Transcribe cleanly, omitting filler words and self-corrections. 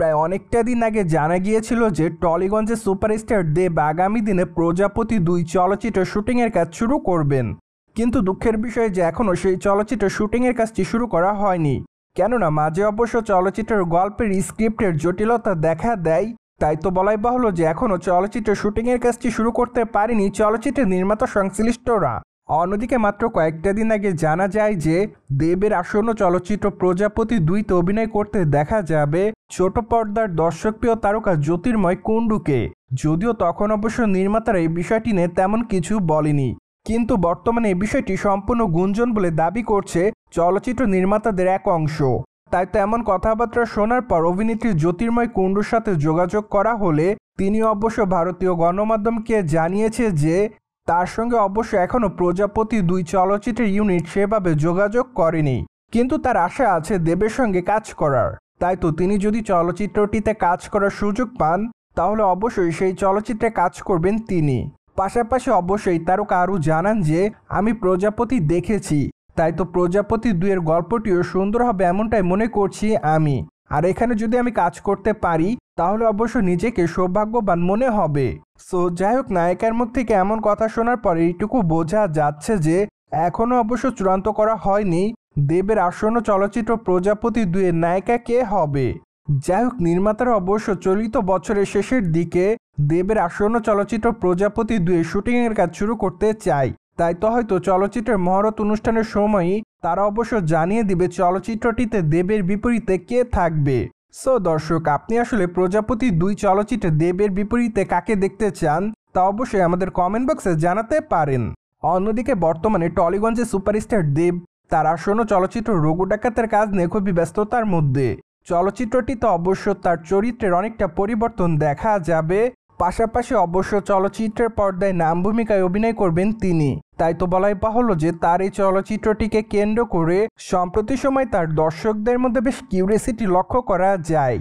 প্রায় অনেকটা দিন আগে জানা গিয়েছিল যে টলিগঞ্জের সুপারস্টার দেব আগামী দিনে প্রজাপতি 2 চলচ্চিত্র শুটিংয়ের কাজ শুরু করবেন। কিন্তু দুঃখের বিষয় যে এখনও সেই চলচ্চিত্র শুটিংয়ের কাজটি শুরু করা হয়নি, কেননা মাঝে অবশ্য চলচ্চিত্রের গল্পের স্ক্রিপ্টের জটিলতা দেখা দেয়। তাই তো বলাই বাহুল্য যে এখনও চলচ্চিত্র শুটিংয়ের কাজটি শুরু করতে পারেনি চলচ্চিত্রের নির্মাতা সংশ্লিষ্টরা। অন্যদিকে মাত্র কয়েকটা দিন আগে জানা যায় যে দেবের আসন্ন চলচ্চিত্র প্রজাপতি 2-তে অভিনয় করতে দেখা যাবে ছোট পর্দার দর্শকপ্রিয় তারকা জ্যোতির্ময় কুণ্ডুকে। যদিও তখন অবশ্য নির্মাতারা এই বিষয়টি নিয়ে তেমন কিছু বলেনি, কিন্তু বর্তমানে এই বিষয়টি সম্পূর্ণ গুঞ্জন বলে দাবি করছে চলচ্চিত্র নির্মাতাদের এক অংশ। তাই তো এমন কথাবার্তা শোনার পর অভিনেত্রী জ্যোতির্ময় কুণ্ডুর সাথে যোগাযোগ করা হলে তিনি অবশ্য ভারতীয় গণমাধ্যমকে জানিয়েছে যে তার সঙ্গে অবশ্য এখনও প্রজাপতি 2 চলচ্চিত্রের ইউনিট সেভাবে যোগাযোগ করেনি, কিন্তু তার আশা আছে দেবের সঙ্গে কাজ করার। তাই তো তিনি যদি চলচ্চিত্রটিতে কাজ করার সুযোগ পান তাহলে অবশ্যই সেই চলচ্চিত্রে কাজ করবেন তিনি। পাশাপাশি অবশ্যই তারকা আরও জানান যে আমি প্রজাপতি দেখেছি, তাই তো প্রজাপতি 2 এর গল্পটিও সুন্দর হবে এমনটাই মনে করছি আমি। আর এখানে যদি আমি কাজ করতে পারি তাহলে অবশ্য নিজেকে সৌভাগ্যবান মনে হবে। সো যাই হোক, নায়িকার মুখ থেকে এমন কথা শোনার পর এইটুকু বোঝা যাচ্ছে যে এখনও অবশ্য চূড়ান্ত করা হয়নি দেবের আসন্ন চলচ্চিত্র প্রজাপতি 2 এর নায়িকা কে হবে। যাই হোক, নির্মাতারা অবশ্য চলিত বছরের শেষের দিকে দেবের আসন্ন চলচ্চিত্র প্রজাপতি 2 এর শুটিংয়ের কাজ শুরু করতে চায়। তাই তো হয়তো চলচ্চিত্রের মহরত অনুষ্ঠানের সময়ই তারা অবশ্য জানিয়ে দিবে চলচ্চিত্রটিতে দেবের বিপরীতে কে থাকবে। সো দর্শক, আপনি আসলে প্রজাপতি 2 চলচ্চিত্রে দেবের বিপরীতে কাকে দেখতে চান তা অবশ্যই আমাদের কমেন্ট বক্সে জানাতে পারেন। অন্যদিকে বর্তমানে টলিগঞ্জের সুপারস্টার দেব তার আসন্ন চলচ্চিত্র রঘু ডাকাতের কাজ নিয়ে খুবই ব্যস্ততার মধ্যে। চলচ্চিত্রটিতে অবশ্য তার চরিত্রের অনেকটা পরিবর্তন দেখা যাবে। পাশাপাশি অবশ্য চলচ্চিত্রের পর্দায় নাম ভূমিকায় অভিনয় করবেন তিনি। তাই তো বলাই বাহুল্য যে তার এই চলচ্চিত্রটিকে কেন্দ্র করে সম্প্রতি সময় তার দর্শকদের মধ্যে বেশ কিউরিওসিটি লক্ষ্য করা যায়।